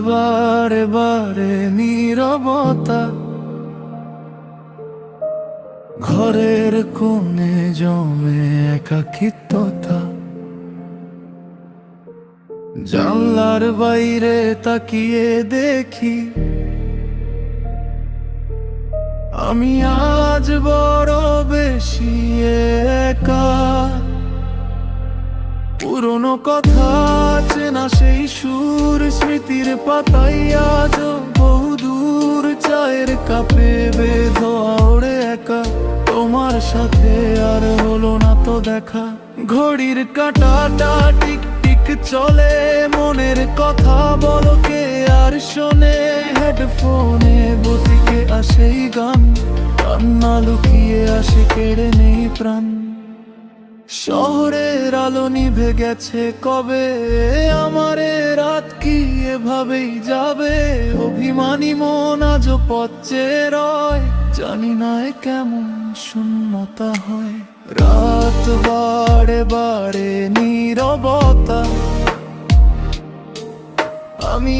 বারে বারে নীরবতা, ঘরের কোণে জমে একাকিত্বতা। জানলার বাইরে তাকিয়ে দেখি আমি আজ বড় বেশি একা। পুরনো কথা, চেনা সেই সুর, স্মৃতির পাতায় আজ বহুদূর। চায়ের কাপে বেধোয়া ওড়ে একা, তোমার সাথে আর হলো না তো দেখা। ঘড়ির কাঁটাটা টিক টিক চলে, মনের কথা বলো কে আর শোনে। হেডফোনে বতিকে আসেই গান, কান্না লুকিয়ে আসে কেড়ে নেই প্রাণ। শহরের আলো নিভে গেছে কবে, আমারে রাত কি এভাবেই যাবে। অভিমানী মন আজও পথে রয়, জানি না এ কেমন শূন্যতা হয়। রাত বারে বারে নীরবতা, আমি